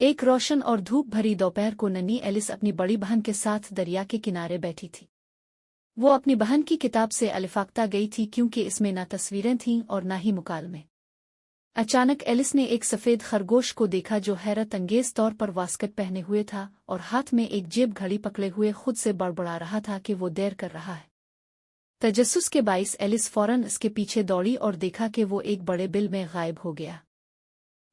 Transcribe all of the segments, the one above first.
एक रोशन और धूप भरी दोपहर को नन्ही एलिस अपनी बड़ी बहन के साथ दरिया के किनारे बैठी थी। वो अपनी बहन की किताब से अलिफाख्ता गई थी क्योंकि इसमें ना तस्वीरें थीं और ना ही मुकालमे। अचानक एलिस ने एक सफ़ेद खरगोश को देखा जो हैरत अंगेज तौर पर वास्कट पहने हुए था और हाथ में एक जेब घड़ी पकड़े हुए खुद से बड़बड़ा रहा था कि वो देर कर रहा है। तजस्सुस के बाइस एलिस फौरन इसके पीछे दौड़ी और देखा कि वो एक बड़े बिल में गायब हो गया।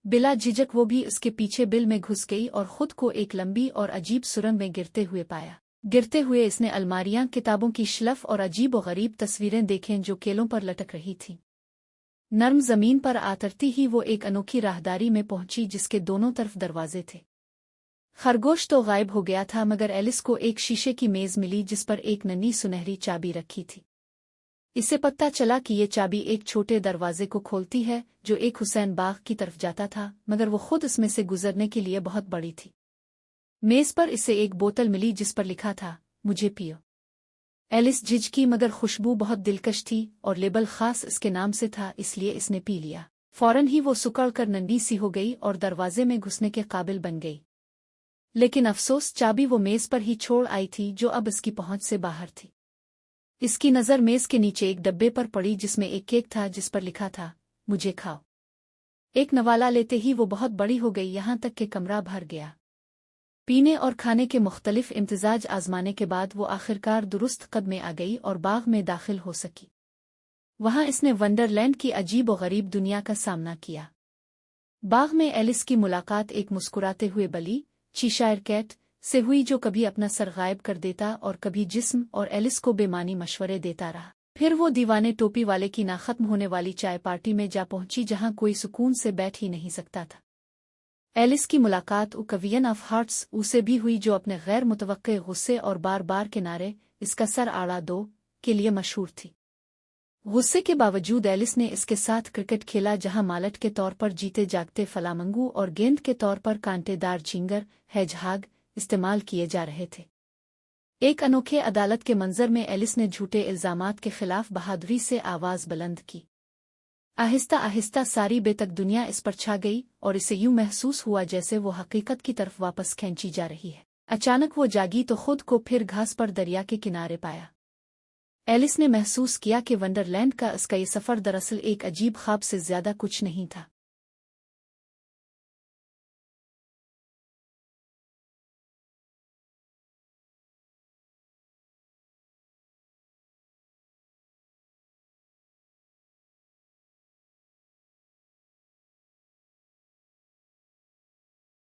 बिला झिझक वो भी उसके पीछे बिल में घुस गई और खुद को एक लंबी और अजीब सुरंग में गिरते हुए पाया। गिरते हुए इसने अलमारियां, किताबों की शेल्फ और अजीब व गरीब तस्वीरें देखें जो केलों पर लटक रही थीं। नर्म जमीन पर आतरती ही वो एक अनोखी राहदारी में पहुंची जिसके दोनों तरफ दरवाजे थे। खरगोश तो गायब हो गया था मगर एलिस को एक शीशे की मेज मिली जिस पर एक नन्ही सुनहरी चाबी रखी थी। इससे पता चला कि ये चाबी एक छोटे दरवाजे को खोलती है जो एक हुसैन बाग की तरफ जाता था, मगर वो खुद इसमें से गुजरने के लिए बहुत बड़ी थी। मेज पर इसे एक बोतल मिली जिस पर लिखा था, मुझे पियो। एलिस झिझकी मगर खुशबू बहुत दिलकश थी और लेबल खास इसके नाम से था, इसलिए इसने पी लिया। फौरन ही वो सुकड़ कर नंगी सी हो गई और दरवाजे में घुसने के काबिल बन गई। लेकिन अफसोस, चाबी वो मेज पर ही छोड़ आई थी जो अब इसकी पहुंच से बाहर थी। इसकी नज़र मेज के नीचे एक डब्बे पर पड़ी जिसमें एक केक था जिस पर लिखा था, मुझे खाओ। एक नवाला लेते ही वो बहुत बड़ी हो गई, यहाँ तक कि कमरा भर गया। पीने और खाने के मुख्तलिफ इम्तिजाज आजमाने के बाद वो आखिरकार दुरुस्त कद में आ गई और बाग में दाखिल हो सकी। वहाँ इसने वंडरलैंड की अजीब व गरीब दुनिया का सामना किया। बाग में एलिस की मुलाकात एक मुस्कुराते हुए बली चीशायर कैट से हुई जो कभी अपना सर गायब कर देता और कभी जिस्म, और एलिस को बेमानी मशवरे देता रहा। फिर वो दीवाने टोपी वाले की ना खत्म होने वाली चाय पार्टी में जा पहुंची जहां कोई सुकून से बैठ ही नहीं सकता था। एलिस की मुलाकात कवियन ऑफ हार्ट्स उसे भी हुई जो अपने गैर मुतवक्के गुस्से और बार बार किनारे इसका सर आड़ा दो के लिए मशहूर थी। गुस्से के बावजूद एलिस ने इसके साथ क्रिकेट खेला जहां मालट के तौर पर जीते जागते फलामंगू और गेंद के तौर पर कांटेदार झिंगर हेजहाग इस्तेमाल किए जा रहे थे। एक अनोखे अदालत के मंजर में एलिस ने झूठे इल्जामात के खिलाफ बहादुरी से आवाज बुलंद की। आहिस्ता आहिस्ता सारी बेतक दुनिया इस पर छा गई और इसे यूं महसूस हुआ जैसे वो हकीकत की तरफ वापस खींची जा रही है। अचानक वो जागी तो खुद को फिर घास पर दरिया के किनारे पाया। एलिस ने महसूस किया कि वंडरलैंड का इसका ये सफर दरअसल एक अजीब ख्वाब से ज्यादा कुछ नहीं था।